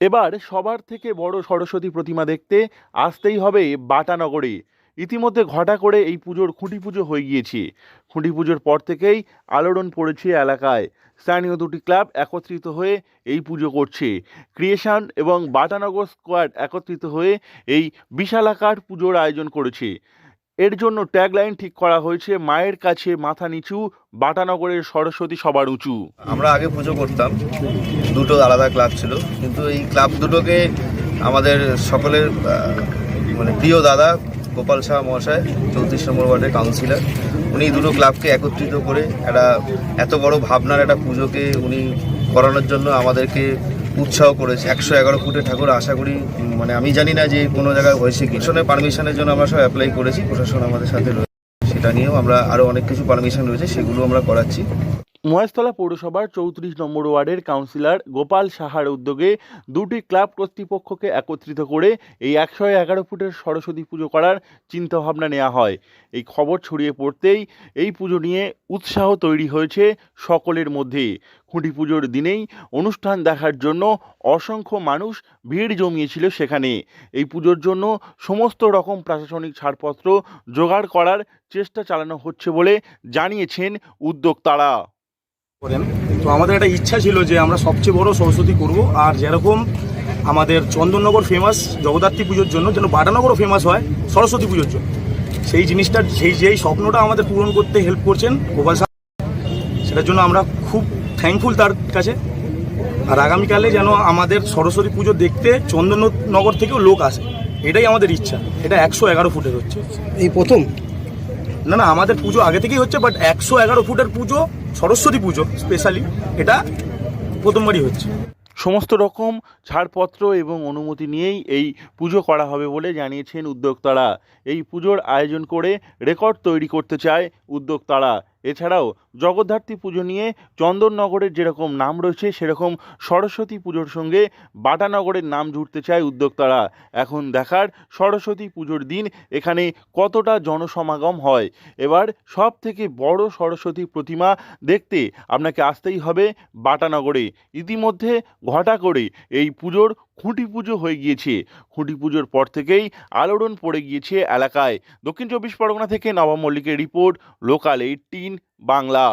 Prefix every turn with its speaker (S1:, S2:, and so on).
S1: এবার সবার থেকে বড় সরস্বতী প্রতিমা দেখতে আসতেই হবে বাটানগরে। ইতিমধ্যে ঘটা করে এই পুজোর খুঁটি পুজো হয়ে গিয়েছে। খুঁটি পুজোর পর থেকেই আলোড়ন পড়েছে এলাকায়। স্থানীয় দুটি ক্লাব একত্রিত হয়ে এই পুজো করছে। ক্রিয়েশন এবং বাটানগর স্কোয়াড একত্রিত হয়ে এই বিশালাকার পুজোর আয়োজন করেছে। এর জন্য ট্যাগলাইন ঠিক করা হয়েছে, মায়ের কাছে মাথা নিচু, বাটানগরের সরস্বতী সবার উঁচু।
S2: আমরা আগে পুজো করতাম, দুটো আলাদা ক্লাব ছিল, কিন্তু এই ক্লাব দুটোকে আমাদের সকলের মানে প্রিয় দাদা গোপাল শাহ মহাশয় 34 নম্বর ওয়ার্ডের কাউন্সিলর, উনি দুটো ক্লাবকে একত্রিত করে একটা এত বড় ভাবনার একটা পুজোকে উনি করানোর জন্য আমাদেরকে উৎসাহ করেছে। 111 ফুটের ঠাকুর আশা করি, মানে আমি জানি না যে কোনো জায়গায় হয়েছে কি। পারমিশনের জন্য আমরা সব অ্যাপ্লাই করেছি, প্রশাসন আমাদের সাথে রয়েছে, সেটা নিয়েও আমরা আরও অনেক কিছু পারমিশন রয়েছে, সেগুলো আমরা করাচ্ছি।
S1: মহেশতলা পৌরসভার 34 নম্বর ওয়ার্ডের কাউন্সিলর গোপাল সাহার উদ্যোগে দুটি ক্লাব কর্তৃপক্ষকে একত্রিত করে এই 111 ফুটের সরস্বতী পুজো করার চিন্তাভাবনা নেওয়া হয়। এই খবর ছড়িয়ে পড়তেই এই পুজো নিয়ে উৎসাহ তৈরি হয়েছে সকলের মধ্যে। খুঁটি পুজোর দিনেই অনুষ্ঠান দেখার জন্য অসংখ্য মানুষ ভিড় জমিয়েছিল সেখানে। এই পুজোর জন্য সমস্ত রকম প্রশাসনিক ছাড়পত্র জোগাড় করার চেষ্টা চালানো হচ্ছে বলে জানিয়েছেন উদ্যোক্তারা।
S3: করেন। তো আমাদের একটা ইচ্ছা ছিল যে আমরা সবচেয়ে বড় সরস্বতী করব, আর যেরকম আমাদের চন্দননগর ফেমাস জগদ্ধাত্রী পুজোর জন্য যেন বাটানগরও ফেমাস হয় সরস্বতী পুজোর জন্য। সেই জিনিসটা, যেই স্বপ্নটা আমাদের পূরণ করতে হেল্প করছেন গোপাল সাহা, সেটার জন্য আমরা খুব থ্যাঙ্কফুল তার কাছে। আর আগামীকালে যেন আমাদের সরস্বতী পুজো দেখতে চন্দননগর থেকেও লোক আসে, এটাই আমাদের ইচ্ছা। এটা 111 ফুটের হচ্ছে,
S4: এই প্রথম
S3: না আমাদের পুজো আগে থেকেই হচ্ছে, বাট 111 ফুটের পুজো, সরস্বতী পুজো স্পেশালি, এটা প্রথমবারই হচ্ছে।
S1: সমস্ত রকম ছাড়পত্র এবং অনুমতি নিয়েই এই পুজো করা হবে বলে জানিয়েছেন উদ্যোক্তারা। এই পুজোর আয়োজন করে রেকর্ড তৈরি করতে চায় উদ্যোক্তারা। এছাড়াও জগদ্ধাত্রী পুজো নিয়ে চন্দননগরের যেরকম নাম রয়েছে, সেরকম সরস্বতী পুজোর সঙ্গে বাটানগরের নাম জুড়তে চায় উদ্যোক্তারা। এখন দেখার সরস্বতী পুজোর দিন এখানে কতটা জনসমাগম হয়। এবার সব থেকে বড় সরস্বতী প্রতিমা দেখতে আপনাকে আসতেই হবে বাটানগরে। ইতিমধ্যে ঘটা করে এই পুজোর খুঁটি পুজো হয়ে গিয়েছে। খুঁটি পুজোর পর থেকেই আলোড়ন পড়ে গিয়েছে এলাকায়। দক্ষিণ 24 পরগনা থেকে নবাব মল্লিকের রিপোর্ট, লোকাল 18 বাংলা।